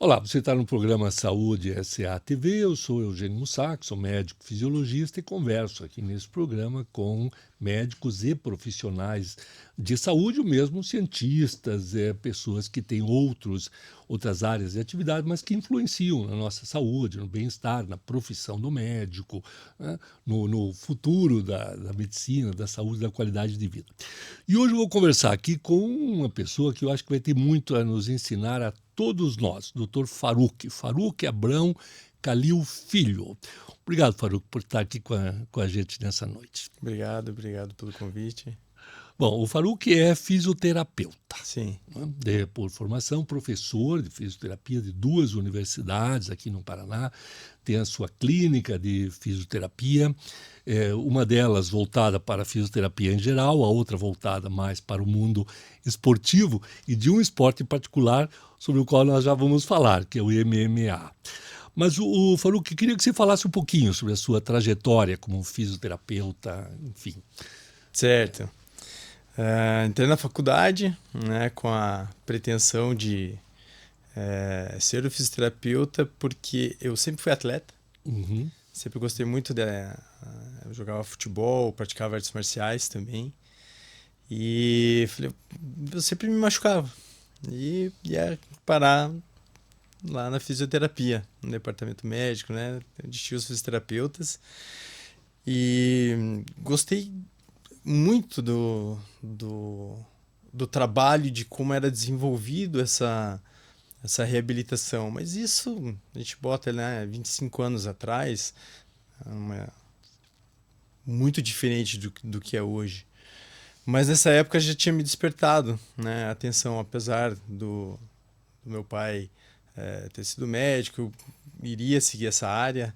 Olá, você está no programa Saúde SA TV, eu sou Eugênio Mussac, sou médico fisiologista e converso aqui nesse programa com médicos e profissionais de saúde, ou mesmo cientistas, pessoas que têm outras áreas de atividade, mas que influenciam na nossa saúde, no bem-estar, na profissão do médico, né, no futuro da medicina, da saúde, da qualidade de vida. E hoje eu vou conversar aqui com uma pessoa que eu acho que vai ter muito a nos ensinar a todos nós, Dr. Faruque Abrão Calil Filho. Obrigado, Faruque, por estar aqui com a gente nessa noite. Obrigado pelo convite. Bom, o Faruque é fisioterapeuta, Sim, né? Por formação, professor de fisioterapia de 2 universidades aqui no Paraná, tem a sua clínica de fisioterapia, uma delas voltada para a fisioterapia em geral, a outra voltada mais para o mundo esportivo e de um esporte em particular sobre o qual nós já vamos falar, que é o MMA. Mas o Faruque, queria que você falasse um pouquinho sobre a sua trajetória como fisioterapeuta, enfim. certo. Entrei na faculdade, né, com a pretensão de ser o fisioterapeuta, porque eu sempre fui atleta, Uhum, sempre gostei muito eu jogava futebol, praticava artes marciais também, e falei, eu sempre me machucava, e ia parar lá na fisioterapia, no departamento médico, né, onde tinha os fisioterapeutas, e gostei muito do trabalho, de como era desenvolvido essa reabilitação. Mas isso, a gente bota, né, 25 anos atrás, muito diferente do que é hoje. Mas nessa época já tinha me despertado, né, a atenção, apesar do meu pai ter sido médico, eu iria seguir essa área,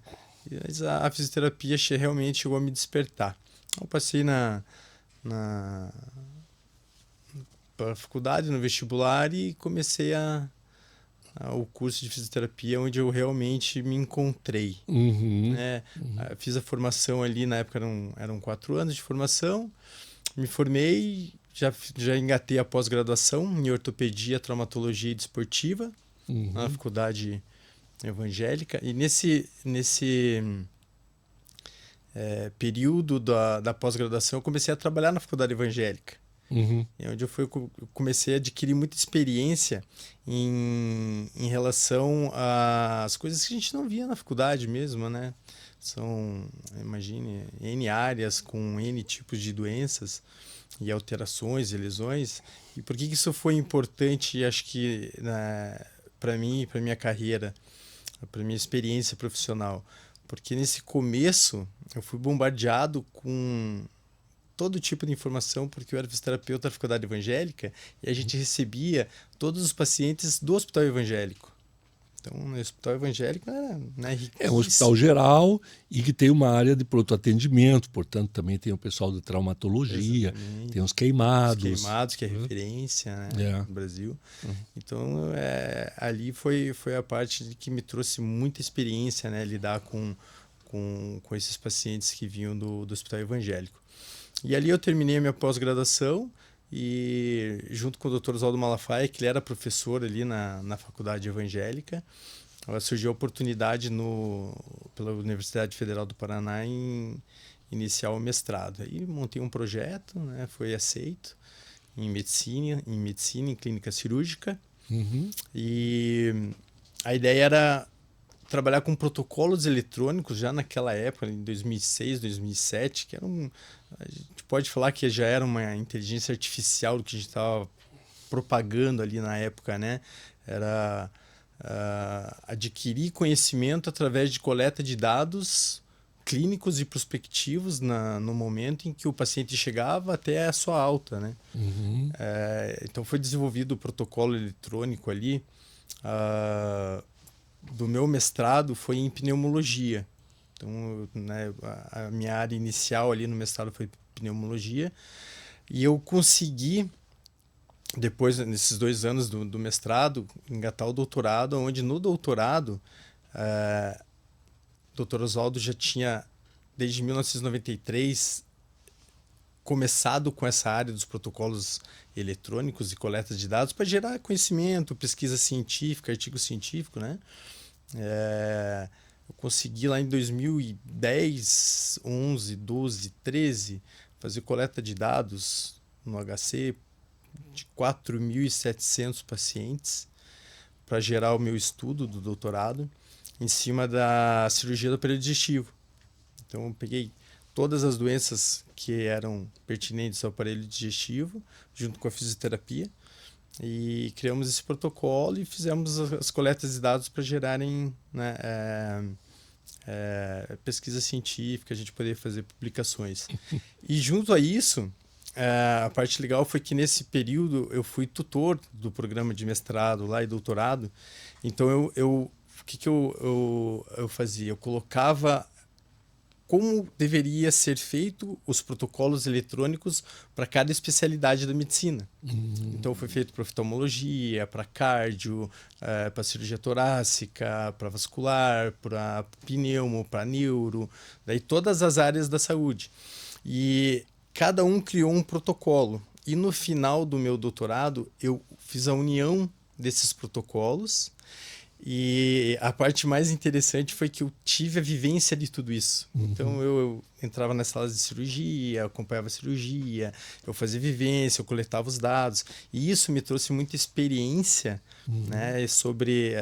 mas a fisioterapia realmente chegou a me despertar. Eu passei na para a faculdade, no vestibular e comecei o curso de fisioterapia onde eu realmente me encontrei, uhum, né? uhum, Fiz a formação ali, na época eram 4 anos de formação, me formei, já engatei a pós-graduação em ortopedia, traumatologia e desportiva na uhum, faculdade evangélica e nesse período da pós-graduação eu comecei a trabalhar na faculdade evangélica. uhum. É onde eu comecei a adquirir muita experiência em relação às coisas que a gente não via na faculdade mesmo, né? São, imagine, N áreas com N tipos de doenças e alterações e lesões. E por que isso foi importante, acho que, para mim, para minha carreira, para minha experiência profissional? Porque nesse começo eu fui bombardeado com todo tipo de informação, porque eu era fisioterapeuta da faculdade evangélica e a gente recebia todos os pacientes do hospital evangélico. Então, no hospital evangélico era, né, É um hospital riquíssimo. geral e que tem uma área de pronto atendimento, portanto também tem o pessoal de traumatologia, Exatamente. tem os Os queimados, queimados, que é né? referência, né, É. no Brasil. Uhum. Então, ali foi a parte que me trouxe muita experiência, né, lidar com esses pacientes que vinham do hospital evangélico. E ali eu terminei a minha pós-graduação e junto com o Dr. Oswaldo Malafaia, que ele era professor ali na faculdade evangélica, surgiu a oportunidade pela Universidade Federal do Paraná em iniciar o mestrado. Aí montei um projeto, né, foi aceito em clínica cirúrgica, Uhum. e a ideia era trabalhar com protocolos eletrônicos já naquela época, em 2006, 2007, que era a gente pode falar que já era uma inteligência artificial do que a gente estava propagando ali na época, né? Era adquirir conhecimento através de coleta de dados clínicos e prospectivos no momento em que o paciente chegava até a sua alta, né? Uhum. Então foi desenvolvido o protocolo eletrônico ali. Uh, do meu mestrado foi em pneumologia. Então, né, a minha área inicial ali no mestrado foi pneumologia. E eu consegui, depois, nesses 2 anos do mestrado, engatar o doutorado, onde no doutorado, o Dr. Oswaldo já tinha, desde 1993, começado com essa área dos protocolos eletrônicos e coleta de dados para gerar conhecimento, pesquisa científica, artigo científico, né? Eu consegui lá em 2010, 11, 12, 13 fazer coleta de dados no HC de 4.700 pacientes para gerar o meu estudo do doutorado em cima da cirurgia do aparelho digestivo. Então, eu peguei todas as doenças que eram pertinentes ao aparelho digestivo, junto com a fisioterapia, e criamos esse protocolo e fizemos as coletas de dados para gerarem, né, pesquisa científica, a gente poder fazer publicações. E junto a isso, a parte legal foi que nesse período eu fui tutor do programa de mestrado lá e doutorado. Então o que eu fazia? Eu colocava como deveria ser feito os protocolos eletrônicos para cada especialidade da medicina. Então foi feito para oftalmologia, para cardio, para cirurgia torácica, para vascular, para pneumo, para neuro, daí todas as áreas da saúde. E cada um criou um protocolo. E no final do meu doutorado, eu fiz a união desses protocolos. E a parte mais interessante foi que eu tive a vivência de tudo isso. Então, eu entrava nas salas de cirurgia, acompanhava a cirurgia, eu fazia vivência, eu coletava os dados. E isso me trouxe muita experiência, né, sobre...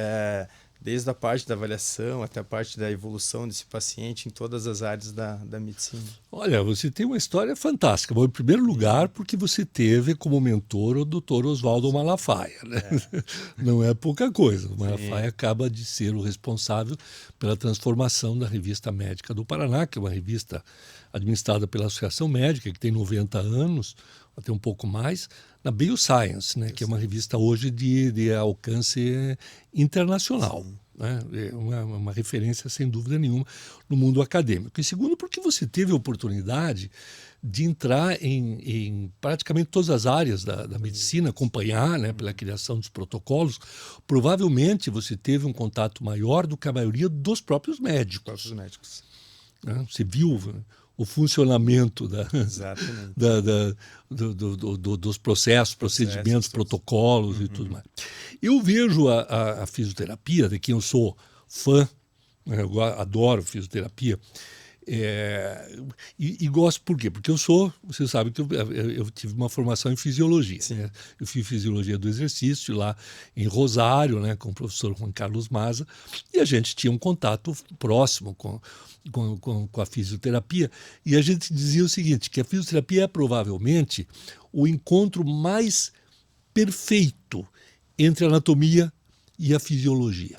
desde a parte da avaliação até a parte da evolução desse paciente em todas as áreas da medicina. Olha, você tem uma história fantástica. Bom, em primeiro lugar, porque você teve como mentor o Dr. Oswaldo Malafaia, né? Não é pouca coisa. O Malafaia acaba de ser o responsável pela transformação da Revista Médica do Paraná, que é uma revista administrada pela Associação Médica, que tem 90 anos, até um pouco mais, na Bioscience, né, que é uma revista hoje de alcance internacional. Né? É uma referência, sem dúvida nenhuma, no mundo acadêmico. E segundo, porque você teve a oportunidade de entrar em praticamente todas as áreas da medicina, acompanhar, né, pela criação dos protocolos. Provavelmente você teve um contato maior do que a maioria dos próprios médicos. Né? Você viu o funcionamento dos processos, procedimentos, protocolos e tudo mais. Eu vejo a fisioterapia, de quem eu sou fã, né, eu adoro fisioterapia, e gosto por quê? Porque você sabe que eu tive uma formação em fisiologia. Né? Eu fiz fisiologia do exercício lá em Rosário, né, com o professor Juan Carlos Maza, e a gente tinha um contato próximo com a fisioterapia, e a gente dizia o seguinte, que a fisioterapia é provavelmente o encontro mais perfeito entre a anatomia e a fisiologia.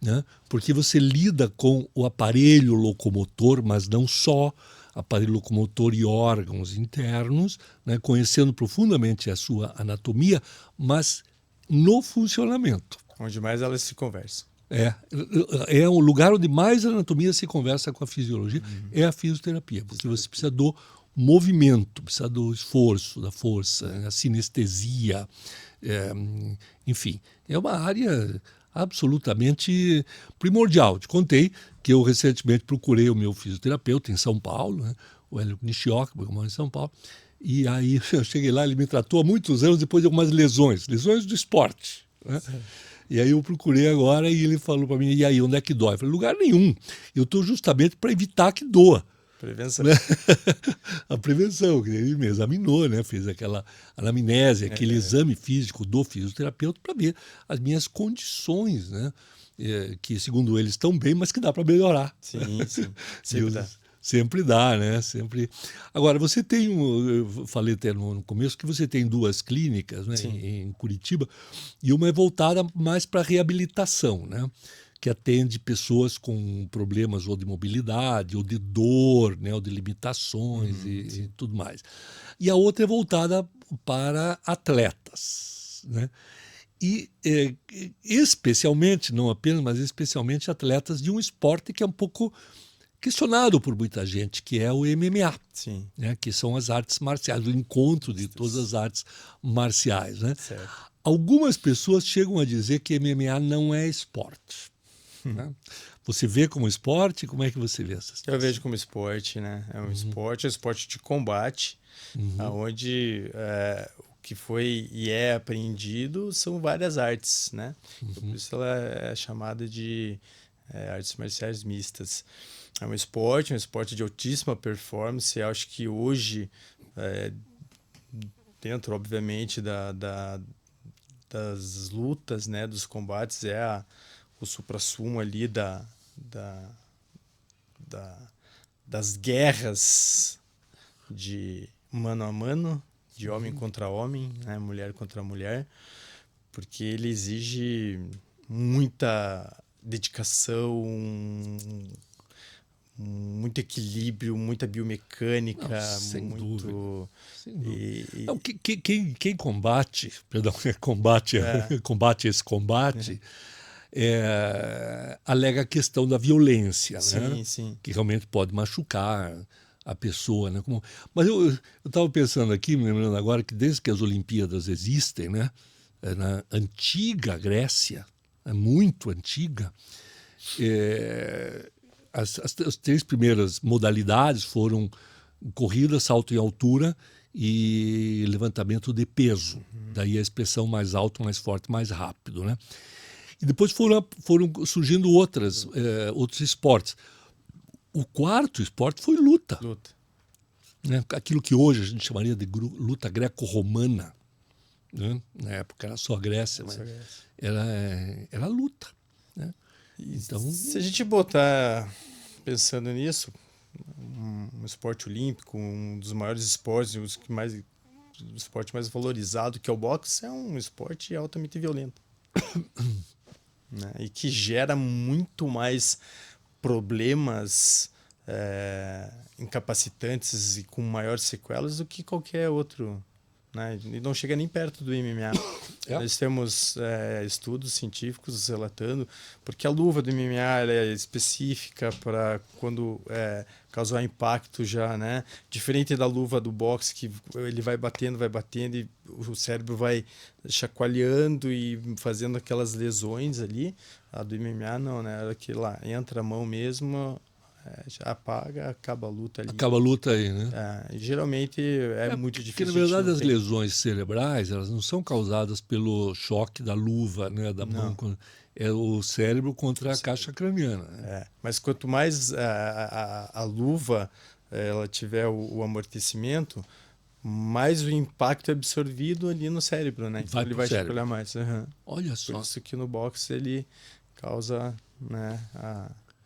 Né? Porque você lida com o aparelho locomotor, mas não só aparelho locomotor e órgãos internos, né? Conhecendo profundamente a sua anatomia, mas no funcionamento. Onde mais elas se conversam. É o lugar onde mais a anatomia se conversa com a fisiologia, é a fisioterapia, porque você precisa do movimento, precisa do esforço, da força, a sinestesia, enfim, é uma área absolutamente primordial. Te contei que eu recentemente procurei o meu fisioterapeuta em São Paulo, né, o Hélio Nishioka, porque eu moro em São Paulo, e aí eu cheguei lá, ele me tratou há muitos anos depois de algumas lesões do esporte, né? E aí eu procurei agora e ele falou para mim, e aí, onde é que dói? Eu falei, lugar nenhum. Eu estou justamente para evitar que doa. Prevenção. Né? A prevenção, que ele me examinou, né? Fez aquela anamnese, aquele exame físico do fisioterapeuta para ver as minhas condições, né? Que, segundo ele, estão bem, mas que dá para melhorar. Sim. Sempre dá. Sempre dá, né? Sempre. Agora, você tem, eu falei até no começo, que você tem 2 clínicas, né, em Curitiba, e uma é voltada mais para reabilitação, né? Que atende pessoas com problemas ou de mobilidade, ou de dor, né, ou de limitações e tudo mais. E a outra é voltada para atletas, né? E especialmente, não apenas, mas especialmente atletas de um esporte que é um pouco questionado por muita gente, que é o MMA, né, que são as artes marciais, o encontro de todas as artes marciais. Né? Certo. Algumas pessoas chegam a dizer que MMA não é esporte. né? Você vê como esporte? Como é que você vê essa Eu situação? vejo como esporte, né? É um esporte de combate, onde o que foi e é aprendido são várias artes, né? Por isso ela é chamada de artes marciais mistas. É um esporte de altíssima performance. Eu acho que hoje, dentro, obviamente, das lutas, né, dos combates, o suprassumo ali da, da- das guerras de mano a mano, de homem contra homem, né, mulher contra mulher, porque ele exige muita dedicação, muito equilíbrio, muita Não, biomecânica, sem dúvida. muito. Sem dúvida. E, Não, quem combate, perdão, combate, é, combate esse combate, alega a questão da violência, né? sim, sim. Que realmente pode machucar a pessoa, né? Mas eu estava pensando aqui, me lembrando agora, que desde que as Olimpíadas existem, né? Na antiga Grécia, muito antiga, as três primeiras modalidades foram corrida, salto em altura e levantamento de peso. Daí a expressão mais alto, mais forte, mais rápido, né? E depois foram surgindo outros esportes. O quarto esporte foi luta, Luta. né? Aquilo que hoje a gente chamaria de luta greco-romana, né? Na época era só Grécia, mas era luta, né? Então, Se a gente botar, pensando nisso, um esporte olímpico, um dos maiores esportes, o esporte mais valorizado, que é o boxe, é um esporte altamente violento, né? E que gera muito mais problemas incapacitantes e com maiores sequelas do que qualquer outro, né? E não chega nem perto do MMA. Nós temos estudos científicos relatando, porque a luva do MMA ela é específica para quando causar impacto já, né? Diferente da luva do boxe, que ele vai batendo e o cérebro vai chacoalhando e fazendo aquelas lesões ali. A do MMA não, né? Ela que lá entra a mão mesmo, já apaga, acaba a luta ali. acaba a luta aí, né? Geralmente é muito Porque, na difícil, a gente verdade, não as tem. lesões cerebrais, elas não são causadas pelo choque da luva, né, da mão. Não. É o cérebro contra a caixa craniana, né? Mas quanto mais a luva ela tiver o amortecimento, mais o impacto é absorvido ali no cérebro, né? Então Vai ele pro vai cérebro. chacoalhar mais. Uhum. Olha Por só. isso que no boxe ele causa, né,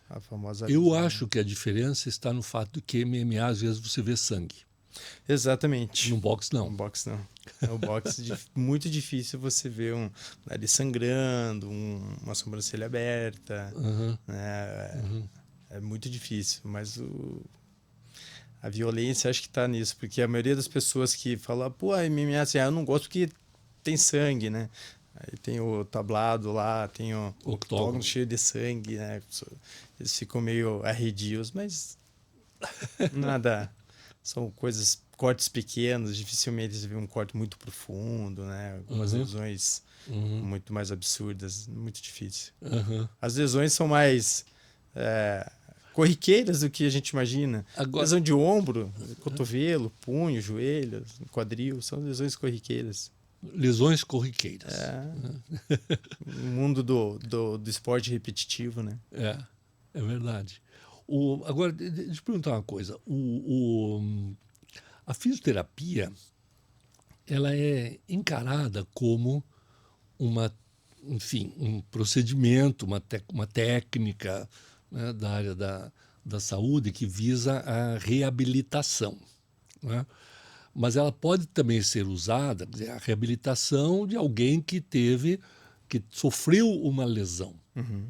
a famosa Eu lesão. acho que a diferença está no fato de que MMA, às vezes, você vê sangue. Exatamente. No boxe, não. No boxe não. No boxe muito difícil você ver um nariz sangrando, uma sobrancelha aberta, Uhum. né? É muito difícil, mas a violência acho que tá nisso, porque a maioria das pessoas que falam, pô, a MMA, assim, eu não gosto porque tem sangue, né? Aí tem o tablado lá, tem o octógono cheio de sangue, né? Eles ficam meio arredios, mas nada. São cortes pequenos, dificilmente você vê um corte muito profundo, né? Algumas lesões muito mais absurdas, muito difícil. As lesões são mais corriqueiras do que a gente imagina. Agora, Lesão de ombro, cotovelo, punho, joelho, quadril, são lesões corriqueiras. lesões corriqueiras. No mundo do esporte repetitivo, né? É verdade. Agora, deixa eu perguntar uma coisa. A fisioterapia, ela é encarada como enfim, um procedimento, uma técnica, né, da área da saúde que visa a reabilitação, né? Mas ela pode também ser usada, quer dizer, a reabilitação de alguém que sofreu uma lesão,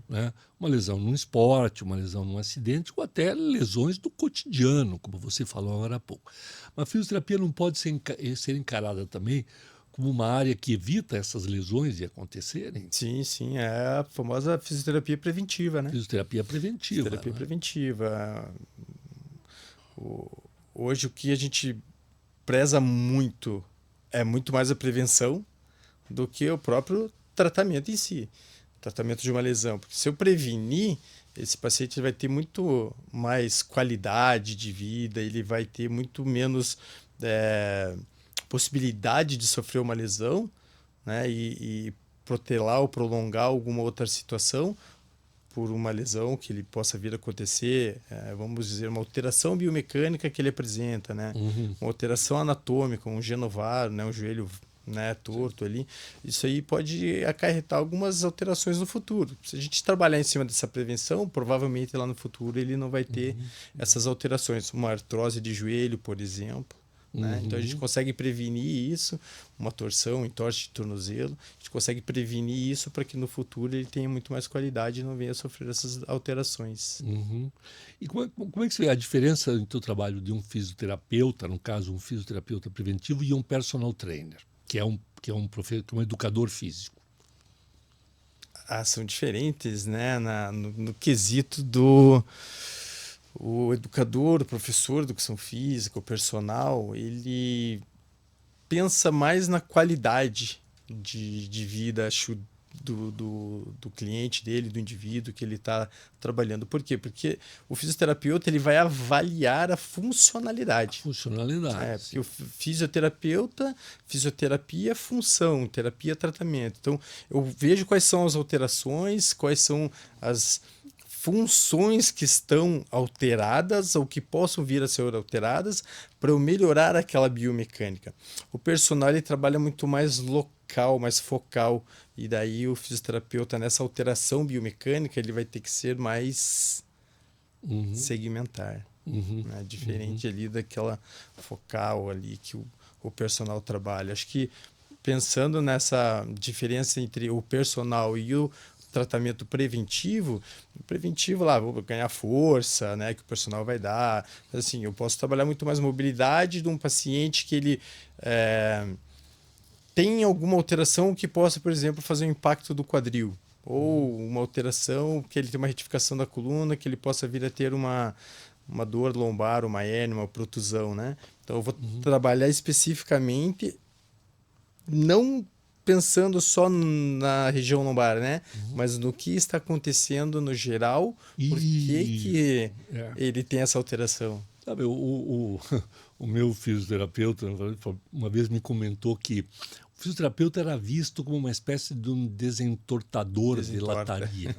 né? Uma lesão num esporte, uma lesão num acidente, ou até lesões do cotidiano, como você falou agora há pouco. Mas a fisioterapia não pode ser encarada também como uma área que evita essas lesões de acontecerem? Sim, sim, é a famosa fisioterapia preventiva, né? Fisioterapia preventiva. Fisioterapia Né? preventiva. Hoje o que a gente preza muito é muito mais a prevenção do que o próprio tratamento em si. tratamento de uma lesão. Porque se eu prevenir, esse paciente vai ter muito mais qualidade de vida, ele vai ter muito menos possibilidade de sofrer uma lesão, né? E protelar ou prolongar alguma outra situação por uma lesão que ele possa vir a acontecer, vamos dizer, uma alteração biomecânica que ele apresenta, né? Uma alteração anatômica, um genovar, né? Um joelho, né, torto ali, isso aí pode acarretar algumas alterações no futuro. Se a gente trabalhar em cima dessa prevenção, provavelmente lá no futuro ele não vai ter essas alterações, uma artrose de joelho, por exemplo. Né? Então a gente consegue prevenir isso, uma torção, entorse de tornozelo, a gente consegue prevenir isso para que no futuro ele tenha muito mais qualidade e não venha a sofrer essas alterações. E como é que você vê a diferença entre o trabalho de um fisioterapeuta, no caso um fisioterapeuta preventivo, e um personal trainer, que é um educador físico? São diferentes, né? No quesito do... O educador, o professor de educação física, o personal, ele pensa mais na qualidade de vida, acho, do cliente dele, do indivíduo que ele está trabalhando. Por quê? Porque o fisioterapeuta ele vai avaliar a funcionalidade. Funcionalidade. Porque o fisioterapia é função, terapia é tratamento. Então, eu vejo quais são as alterações, quais são as funções que estão alteradas ou que possam vir a ser alteradas para eu melhorar aquela biomecânica. O personal ele trabalha muito mais local, mais focal, e daí o fisioterapeuta nessa alteração biomecânica ele vai ter que ser mais segmentar, né? Diferente ali daquela focal ali que o personal trabalha. Acho que pensando nessa diferença entre o personal e o tratamento preventivo, lá, vou ganhar força, né, que o personal vai dar. Assim, eu posso trabalhar muito mais mobilidade de um paciente que ele tem alguma alteração que possa, por exemplo, fazer um impacto do quadril, ou uma alteração que ele tem uma retificação da coluna, que ele possa vir a ter uma dor lombar, uma hérnia, uma protusão, né? Então, eu vou trabalhar especificamente, não pensando só na região lombar, né? Mas no que está acontecendo no geral, por que ele tem essa alteração. Sabe, o meu fisioterapeuta uma vez me comentou que o fisioterapeuta era visto como uma espécie de um desentortador de lataria.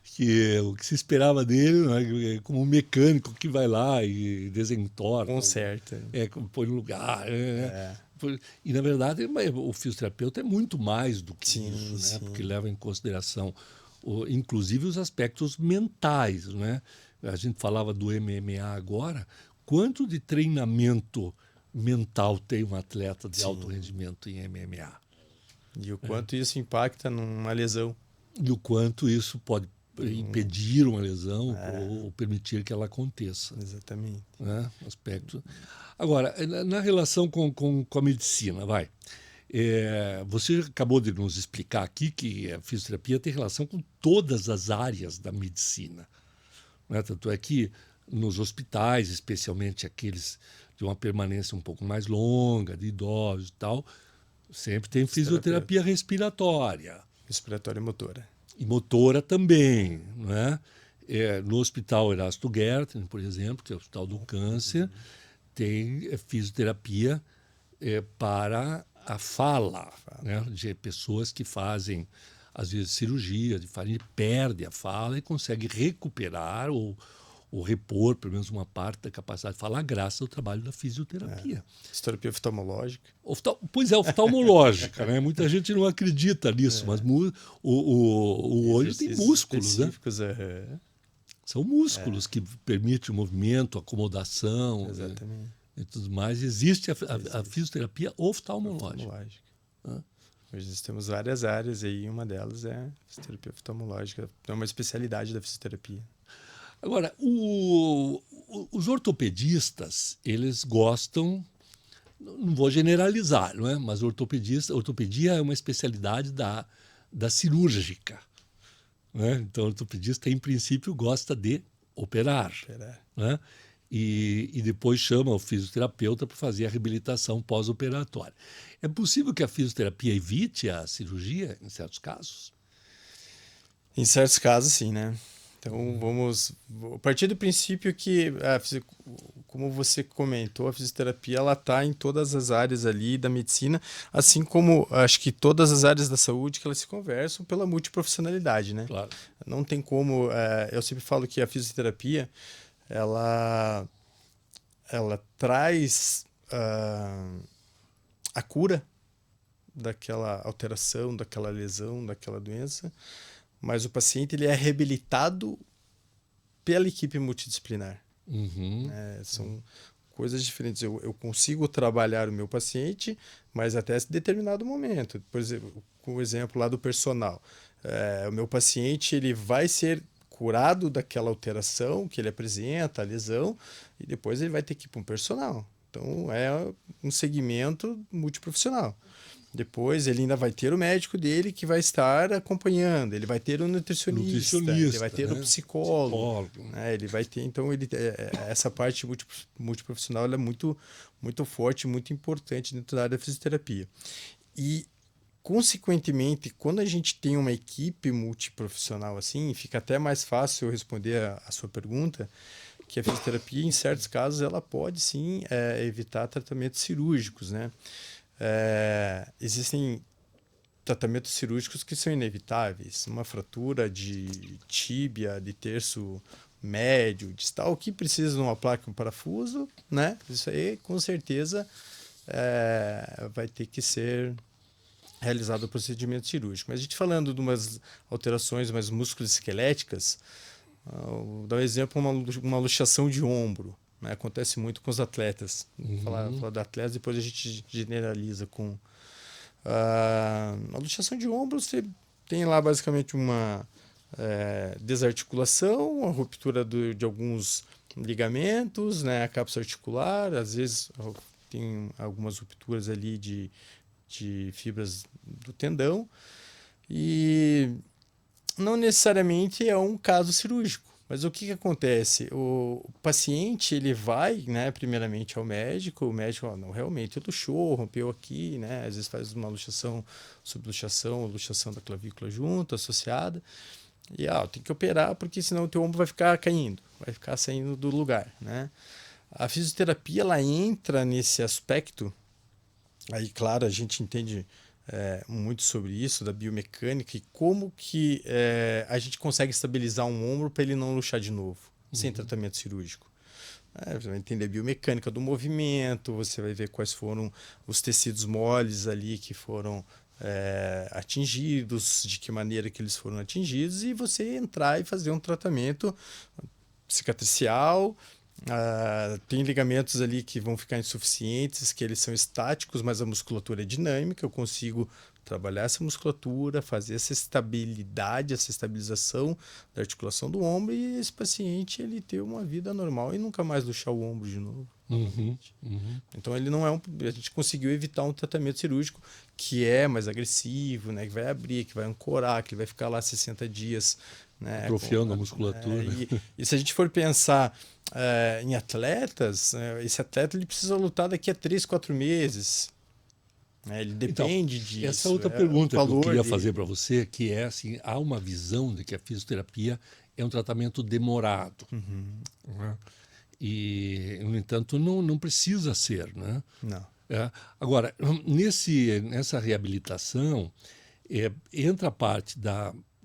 Que o que se esperava dele, né, como um mecânico que vai lá e desentorta. Conserta. Põe no lugar. E, na verdade, o fisioterapeuta é muito mais do que isso, né? Porque leva em consideração, inclusive, os aspectos mentais. Né? A gente falava do MMA agora. Quanto de treinamento mental tem um atleta de alto rendimento em MMA? E o quanto isso impacta numa lesão. E o quanto isso pode impedir uma lesão ou permitir que ela aconteça. Exatamente. Né? Aspecto. Agora, na relação com a medicina, você acabou de nos explicar aqui que a fisioterapia tem relação com todas as áreas da medicina. Né? Tanto é que nos hospitais, especialmente aqueles de uma permanência um pouco mais longa, de idosos e tal, sempre tem fisioterapia respiratória. Respiratória e motora. E motora também, né? No Hospital Erasto Gertner, por exemplo, que é o Hospital do Câncer, tem fisioterapia para a fala, né? De pessoas que fazem, às vezes, cirurgia de faringe, perde a fala e consegue recuperar ou repor, pelo menos uma parte da capacidade de falar, graças ao trabalho da fisioterapia. Fisioterapia oftalmológica. Pois é, oftalmológica, né? Muita gente não acredita nisso, mas o olho tem músculos, né? São músculos que permitem o movimento, acomodação. Exatamente. E tudo mais. Existe a fisioterapia oftalmológica. Hoje nós temos várias áreas aí, uma delas é a fisioterapia oftalmológica. É uma especialidade da fisioterapia. Agora, os ortopedistas, eles gostam, não vou generalizar, não é? Mas ortopedia é uma especialidade da cirúrgica. Né? Então, o ortopedista, em princípio, gosta de operar. Né? e depois chama o fisioterapeuta para fazer a reabilitação pós-operatória. É possível que a fisioterapia evite a cirurgia em certos casos? Em certos casos, sim, né? Então, vamos partir do princípio que, como você comentou, a fisioterapia ela está em todas as áreas ali da medicina, assim como acho que todas as áreas da saúde que elas se conversam pela multiprofissionalidade, né? Claro. Não tem como, eu sempre falo que a fisioterapia, ela, ela traz a cura daquela alteração, daquela lesão, daquela doença, mas o paciente ele é reabilitado pela equipe multidisciplinar. Uhum. São coisas diferentes. Eu consigo trabalhar o meu paciente, mas até determinado momento. Por exemplo, com o exemplo lá do personal. O meu paciente ele vai ser curado daquela alteração que ele apresenta, a lesão, e depois ele vai ter que ir para um personal. Então, é um segmento multiprofissional. Depois ele ainda vai ter o médico dele que vai estar acompanhando, ele vai ter um nutricionista, ele vai ter um né? psicólogo, né? Ele vai ter, então essa parte multiprofissional ela é muito, muito forte, muito importante dentro da área da fisioterapia. E consequentemente, quando a gente tem uma equipe multiprofissional assim, fica até mais fácil eu responder a sua pergunta, que a fisioterapia, em certos casos, ela pode sim evitar tratamentos cirúrgicos, né? Existem tratamentos cirúrgicos que são inevitáveis. Uma fratura de tíbia, de terço médio, distal, que precisa de uma placa e um parafuso, né? Isso aí, com certeza, vai ter que ser realizado o procedimento cirúrgico. Mas a gente falando de umas alterações mais musculoesqueléticas, vou dar um exemplo, uma luxação de ombro. Né? Acontece muito com os atletas. Falar de atletas, depois a gente generaliza com a luxação de ombro. Você tem lá basicamente uma desarticulação, a ruptura de alguns ligamentos, né? A cápsula articular, às vezes tem algumas rupturas ali de fibras do tendão, e não necessariamente é um caso cirúrgico. Mas o que acontece? O paciente ele vai, né, primeiramente ao médico, o médico, não, realmente luxou, rompeu aqui, né, às vezes faz uma luxação, subluxação, luxação da clavícula junto, associada, e tem que operar porque senão o teu ombro vai ficar caindo, vai ficar saindo do lugar, né? A fisioterapia ela entra nesse aspecto. Aí, claro, a gente entende muito sobre isso, da biomecânica, e como que a gente consegue estabilizar um ombro para ele não luxar de novo, sem tratamento cirúrgico. Você vai entender a biomecânica do movimento, você vai ver quais foram os tecidos moles ali que foram atingidos, de que maneira que eles foram atingidos, e você entrar e fazer um tratamento cicatricial. Tem ligamentos ali que vão ficar insuficientes, que eles são estáticos, mas a musculatura é dinâmica. Eu consigo trabalhar essa musculatura, fazer essa estabilidade, essa estabilização da articulação do ombro, e esse paciente ele ter uma vida normal e nunca mais luxar o ombro de novo. Então ele não a gente conseguiu evitar um tratamento cirúrgico que é mais agressivo, né, que vai abrir, que vai ancorar, que vai ficar lá 60 dias, né, atrofiando a musculatura. E se a gente for pensar em atletas, esse atleta ele precisa lutar daqui a 3, 4 meses. Ele depende disso. Essa outra pergunta que eu queria fazer para você, que é assim, há uma visão de que a fisioterapia é um tratamento demorado. Né? E, no entanto, não precisa ser. Né? Não. Agora, nessa reabilitação, entra a parte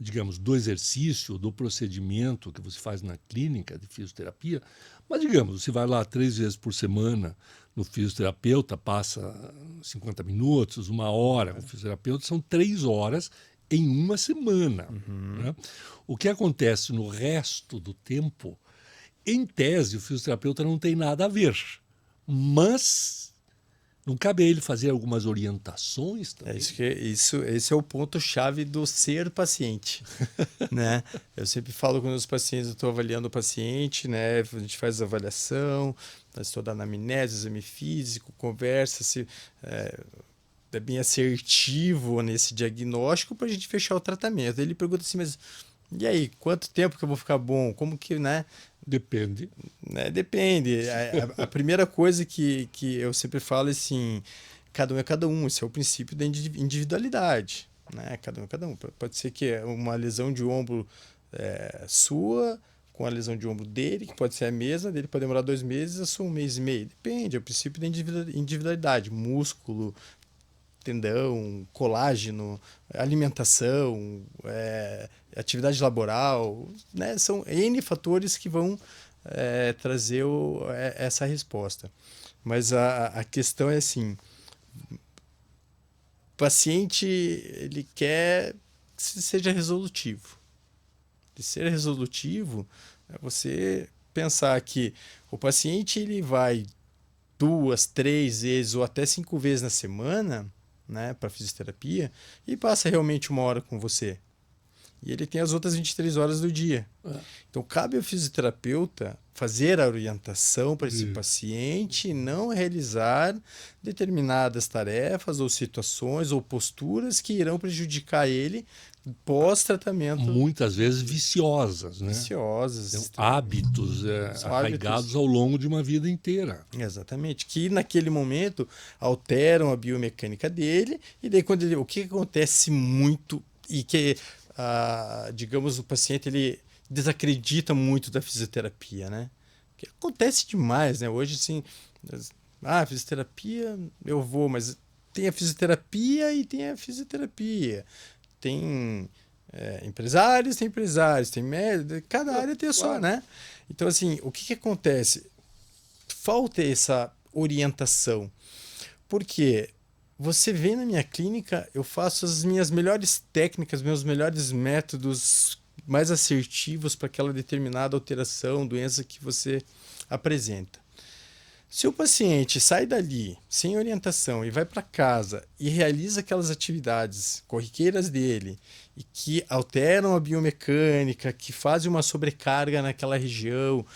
digamos, do exercício, do procedimento que você faz na clínica de fisioterapia, mas, digamos, você vai lá 3 vezes por semana no fisioterapeuta, passa 50 minutos, 1 hora com o fisioterapeuta, são 3 horas em uma semana. Né? O que acontece no resto do tempo, em tese, o fisioterapeuta não tem nada a ver, mas não cabe a ele fazer algumas orientações também? Esse é o ponto-chave do ser paciente. Né? Eu sempre falo com os pacientes, eu estou avaliando o paciente, né? A gente faz a avaliação, estou dando anamnese, exame físico, conversa, se é bem assertivo nesse diagnóstico para a gente fechar o tratamento. Ele pergunta assim, mas E aí, quanto tempo que eu vou ficar bom? Como que, né? Depende. Depende. A primeira coisa que eu sempre falo é assim, cada um é cada um. Esse é o princípio da individualidade, né? Cada um é cada um. Pode ser que uma lesão de ombro sua com a lesão de ombro dele, que pode ser a mesma, dele pode demorar 2 meses, a sua 1 mês e meio. Depende, é o princípio da individualidade. Músculo, tendão, colágeno, alimentação, atividade laboral, né? São N fatores que vão trazer essa resposta. Mas a questão é assim, o paciente ele quer que seja resolutivo. De ser resolutivo é você pensar que o paciente ele vai 2, 3 vezes ou até 5 vezes na semana, né, para fisioterapia e passa realmente 1 hora com você. E ele tem as outras 23 horas do dia. Então, cabe ao fisioterapeuta fazer a orientação para esse paciente e não realizar determinadas tarefas ou situações ou posturas que irão prejudicar ele pós-tratamento. Muitas vezes viciosas, né? Viciosas. Hábitos arraigados ao longo de uma vida inteira. Exatamente. Que naquele momento alteram a biomecânica dele e daí quando o que acontece muito e que digamos, o paciente ele desacredita muito da fisioterapia, né? Que acontece demais, né? Hoje, sim, fisioterapia eu vou, mas tem a fisioterapia e tem a fisioterapia. Tem empresários, tem médicos, cada área tem a sua, né? Então, assim, o que acontece? Falta essa orientação. Por quê? Você vem na minha clínica, eu faço as minhas melhores técnicas, meus melhores métodos mais assertivos para aquela determinada alteração, doença que você apresenta. Se o paciente sai dali sem orientação e vai para casa e realiza aquelas atividades corriqueiras dele e que alteram a biomecânica, que fazem uma sobrecarga naquela região,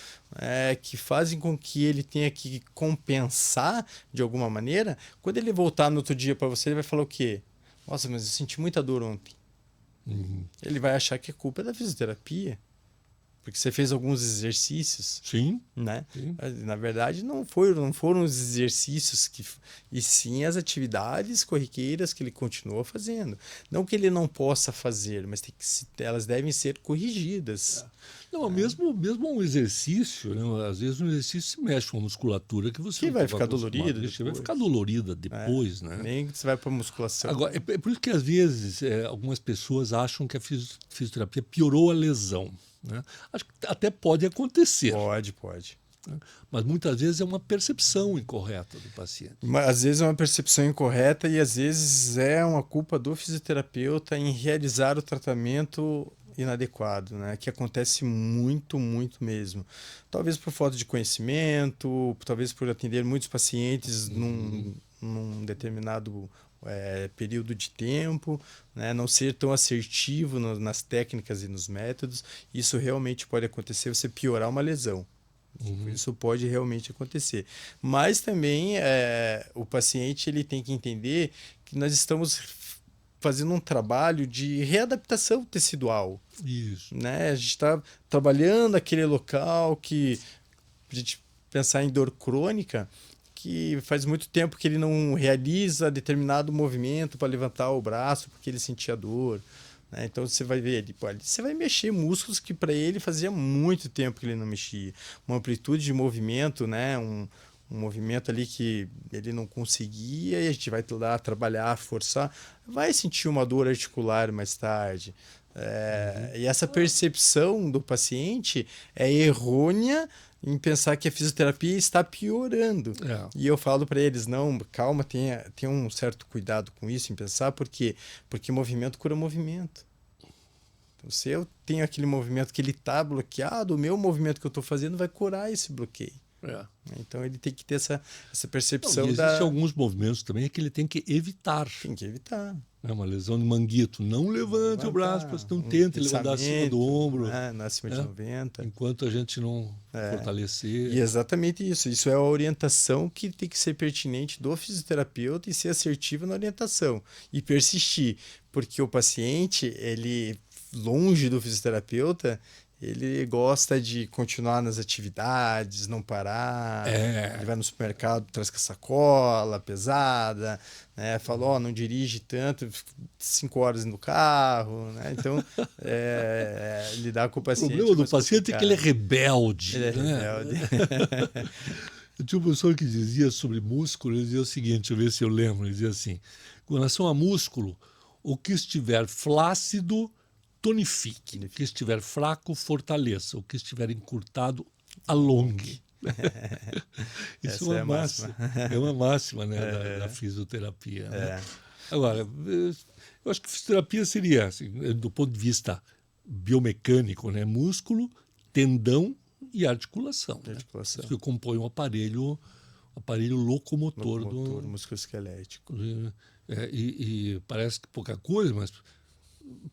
que fazem com que ele tenha que compensar de alguma maneira, quando ele voltar no outro dia para você, ele vai falar o quê? Nossa, mas eu senti muita dor ontem. Ele vai achar que a culpa é da fisioterapia. Porque você fez alguns exercícios. Sim. Né? Sim. Na verdade, não foram os exercícios, e sim as atividades corriqueiras que ele continua fazendo. Não que ele não possa fazer, mas elas devem ser corrigidas. Não, mesmo um exercício, né? Às vezes um exercício se mexe com a musculatura que você vai ficar dolorida. Vai ficar dolorida depois, né? Nem que você vai para a musculação. Agora, é por isso que às vezes algumas pessoas acham que a fisioterapia piorou a lesão. Né? Acho que até pode acontecer. Pode. Né? Mas muitas vezes é uma percepção incorreta do paciente. Às vezes é uma percepção incorreta e às vezes é uma culpa do fisioterapeuta em realizar o tratamento inadequado, né? Que acontece muito, muito mesmo. Talvez por falta de conhecimento, talvez por atender muitos pacientes num determinado período de tempo, né? Não ser tão assertivo nas técnicas e nos métodos. Isso realmente pode acontecer, você piorar uma lesão. Isso pode realmente acontecer. Mas também o paciente ele tem que entender que nós estamos fazendo um trabalho de readaptação tecidual. Isso. Né? A gente está trabalhando aquele local que a gente pensar em dor crônica, que faz muito tempo que ele não realiza determinado movimento para levantar o braço porque ele sentia dor. Né? Então você vai ver, você vai mexer músculos que para ele fazia muito tempo que ele não mexia. Uma amplitude de movimento, né? um movimento ali que ele não conseguia e a gente vai lá trabalhar, forçar, vai sentir uma dor articular mais tarde. E essa percepção do paciente é errônea em pensar que a fisioterapia está piorando. E eu falo para eles, não, calma, tenha um certo cuidado com isso, em pensar, porque movimento cura movimento. Então, se eu tenho aquele movimento que ele está bloqueado, o meu movimento que eu estou fazendo vai curar esse bloqueio. Então ele tem que ter essa percepção. Existem alguns movimentos também que ele tem que evitar. Tem que evitar. Uma lesão de manguito. Não levante o braço, não tente levantar acima do ombro. Acima de 90. Enquanto a gente não fortalecer. E exatamente isso. Isso é a orientação que tem que ser pertinente do fisioterapeuta e ser assertivo na orientação. E persistir. Porque o paciente, ele longe do fisioterapeuta, ele gosta de continuar nas atividades, não parar. Ele vai no supermercado, traz com a sacola pesada, né? Fala, ó, não dirige tanto, 5 horas no carro, né? Então, lidar com o O paciente. problema do paciente é que ele é rebelde. Ele é né? rebelde. Eu tinha um professor que dizia sobre músculo, ele dizia o seguinte, deixa eu ver se eu lembro, ele dizia assim, com relação a músculo, o que estiver flácido, tonifique. O que estiver fraco, fortaleça. O que estiver encurtado, alongue. Isso Essa é uma máxima. É uma máxima, né, da fisioterapia. Né? Agora, eu acho que fisioterapia seria, assim, do ponto de vista biomecânico, né, músculo, tendão e articulação. Né? Isso que compõe o aparelho locomotor do musculoesquelético. E parece que pouca coisa, mas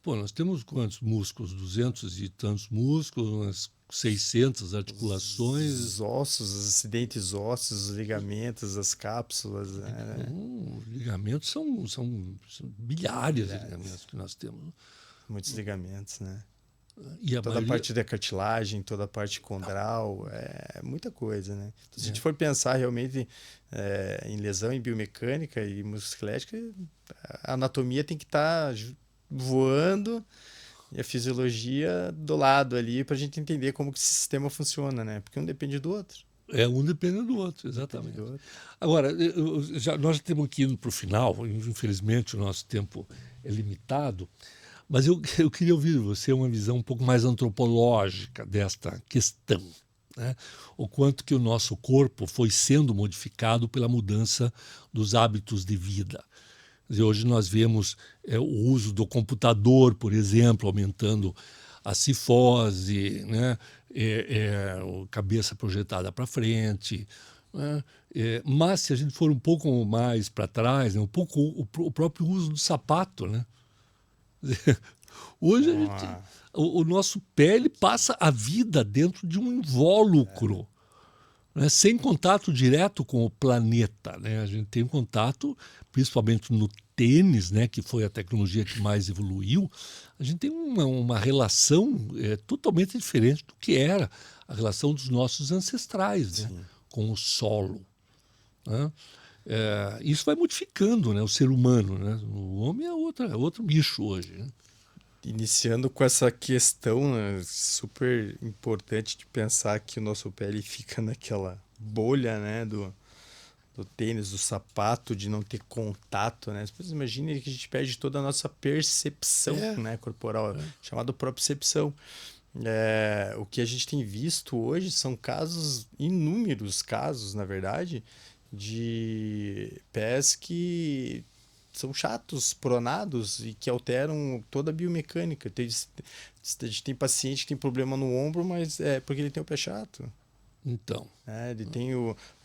nós temos quantos músculos? 200 e tantos músculos, umas 600 articulações. Os ossos, os acidentes ósseos, os ligamentos, as cápsulas. Os ligamentos são milhares de ligamentos que nós temos. Muitos ligamentos, né? E toda a parte da cartilagem, toda a parte condral, muita coisa, né? Então, se a gente for pensar realmente em lesão em biomecânica e musculoesquelética, a anatomia tem que estar voando e a fisiologia do lado ali para a gente entender como que esse sistema funciona, né? Porque um depende do outro. Um depende do outro, exatamente. Agora, nós já temos que ir para o final, infelizmente o nosso tempo é limitado, mas eu queria ouvir de você uma visão um pouco mais antropológica desta questão. Né? O quanto que o nosso corpo foi sendo modificado pela mudança dos hábitos de vida. Quer dizer, hoje nós vemos o uso do computador, por exemplo, aumentando a cifose, né? Cabeça projetada para frente. Né? Mas se a gente for um pouco mais para trás, né? Um pouco o próprio uso do sapato, né? Hoje o nosso pé ele passa a vida dentro de um invólucro, né? Sem contato direto com o planeta. Né? A gente tem contato, principalmente no tênis, né? Que foi a tecnologia que mais evoluiu. A gente tem uma relação totalmente diferente do que era a relação dos nossos ancestrais, né? Com o solo. Né? Isso vai modificando, né, o ser humano. Né? O homem é outro bicho hoje. Né? Iniciando com essa questão, né, super importante de pensar que o nosso pé ele fica naquela bolha, né, do tênis, do sapato, de não ter contato. Né? Depois imagine que a gente perde toda a nossa percepção né, corporal, chamada propriocepção. O que a gente tem visto hoje são inúmeros casos, na verdade, de pés que são chatos, pronados e que alteram toda a biomecânica. A gente tem paciente que tem problema no ombro, mas é porque ele tem o pé chato. Então. Ele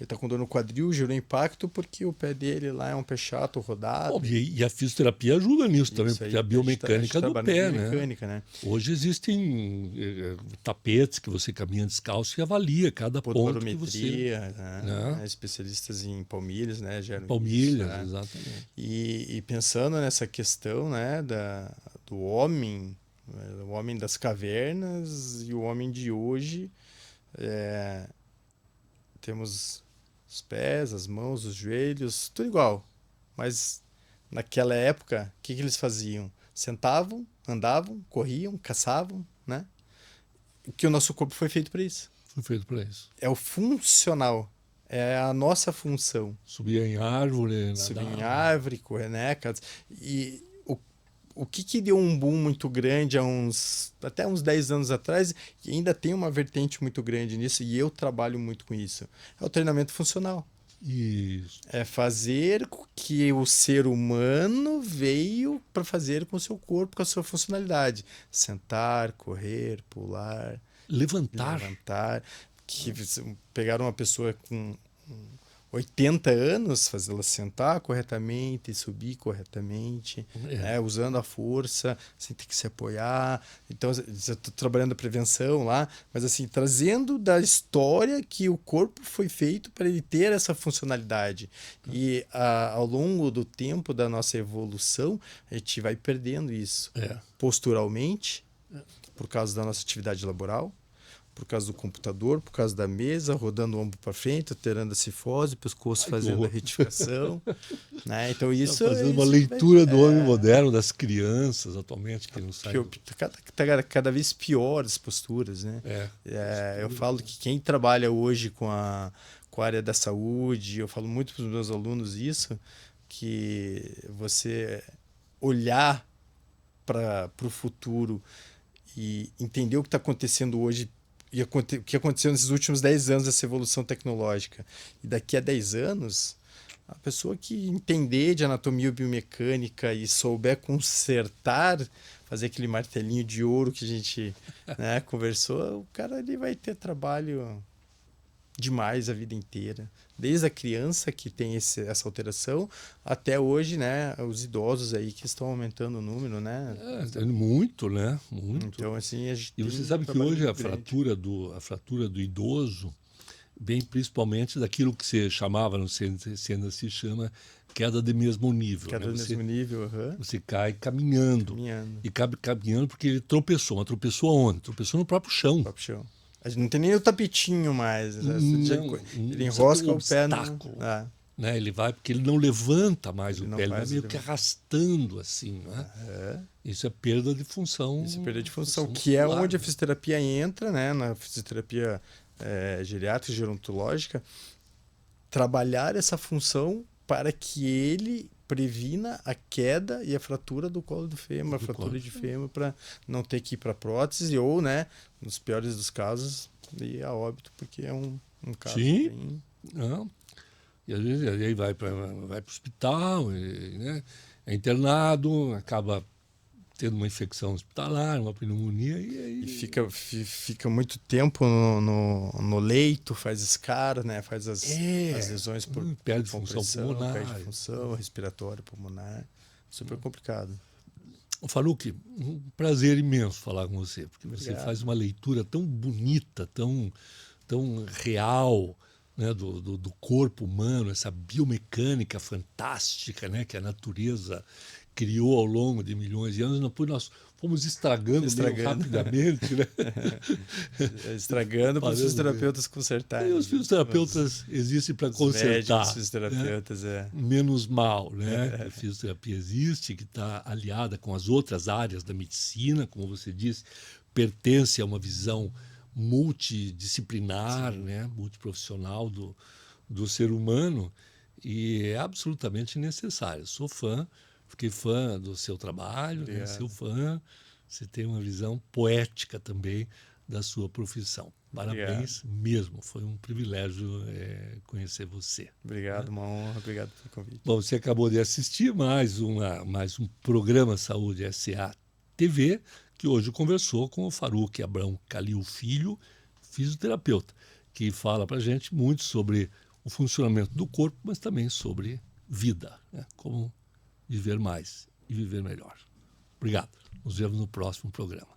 está com dor no quadril, gerou impacto porque o pé dele lá é um pé chato, rodado. E a fisioterapia ajuda nisso também, porque a biomecânica do pé, né? Hoje existem tapetes que você caminha descalço e avalia cada ponto que você... né? Especialistas em palmilhas, né? Palmilhas, isso, né? Exatamente. E pensando nessa questão, né, do homem, o homem das cavernas e o homem de hoje... temos os pés, as mãos, os joelhos, tudo igual. Mas naquela época, o que eles faziam? Sentavam, andavam, corriam, caçavam, né? Que o nosso corpo foi feito para isso. Foi feito para isso. É o funcional. É a nossa função. Subir em árvore, nadar. Subir em árvore, correr, né? E o que deu um boom muito grande até uns 10 anos atrás, e ainda tem uma vertente muito grande nisso, e eu trabalho muito com isso, é o treinamento funcional. Isso. É fazer o que o ser humano veio para fazer com o seu corpo, com a sua funcionalidade. Sentar, correr, pular, levantar. Que pegaram uma pessoa com 80 anos, fazê-la sentar corretamente, subir corretamente, usando a força, sem ter que se apoiar. Então, eu estou trabalhando a prevenção lá, mas assim, trazendo da história que o corpo foi feito para ele ter essa funcionalidade. E ao longo do tempo da nossa evolução, a gente vai perdendo isso. Posturalmente, por causa da nossa atividade laboral, por causa do computador, por causa da mesa, rodando o ombro para frente, alterando a cifose, o pescoço fazendo a retificação. Né? Então isso fazendo uma isso leitura do homem moderno, das crianças atualmente que não saem. Cada vez pior as posturas, né? Eu falo que quem trabalha hoje com a área da saúde, eu falo muito para os meus alunos isso, que você olhar para o futuro e entender o que está acontecendo hoje e o que aconteceu nesses últimos 10 anos dessa evolução tecnológica. E daqui a 10 anos, a pessoa que entender de anatomia biomecânica e souber consertar, fazer aquele martelinho de ouro que a gente, né, conversou, o cara ele vai ter trabalho demais a vida inteira. Desde a criança que tem essa alteração até hoje, né, os idosos aí que estão aumentando o número, né? Muito, né? Muito. Então, assim, e você sabe que hoje a fratura do idoso vem principalmente daquilo que você chamava, não sei se ainda se chama, queda de mesmo nível. Queda de mesmo nível, Você cai caminhando. E caminhando porque ele tropeçou. Mas tropeçou aonde? Tropeçou no próprio chão. Não tem nem o tapetinho mais. Ele enrosca o pé no... Né? Ele vai porque ele não levanta mais o pé, ele vai meio que arrastando assim. Né? Isso é perda de função. Isso é perda de função, que é onde a fisioterapia entra, né? Na fisioterapia geriátrica e gerontológica, trabalhar essa função para que ele previna a queda e a fratura do colo do fêmur, a fratura de fêmur, para não ter que ir para prótese ou, né, nos piores dos casos, ir a óbito, porque é um caso bem... E às vezes aí vai para o hospital, né, é internado, acaba tendo uma infecção hospitalar, uma pneumonia e fica muito tempo no leito, faz escara, né? Faz as lesões por perde função pulmonar, perde função respiratória pulmonar, super complicado. Faruque, um prazer imenso falar com você, porque você faz uma leitura tão bonita, tão real, né, do corpo humano, essa biomecânica fantástica, né, que a natureza criou ao longo de milhões de anos, depois nós fomos estragando rapidamente, né? Estragando para os fisioterapeutas consertarem. E os fisioterapeutas existem para consertar. Os fisioterapeutas, né? Menos mal, né? A fisioterapia existe, que está aliada com as outras áreas da medicina, como você disse, pertence a uma visão multidisciplinar, né? Multiprofissional do ser humano, e é absolutamente necessário. Sou fã. Fiquei fã do seu trabalho, né? Seu fã. Você tem uma visão poética também da sua profissão. Parabéns mesmo. Foi um privilégio conhecer você. Obrigado, uma honra. Obrigado pelo convite. Bom, você acabou de assistir mais um programa Saúde SA TV, que hoje conversou com o Faruque Abrão Calil Filho, fisioterapeuta, que fala para a gente muito sobre o funcionamento do corpo, mas também sobre vida, né? Como viver mais e viver melhor. Obrigado. Nos vemos no próximo programa.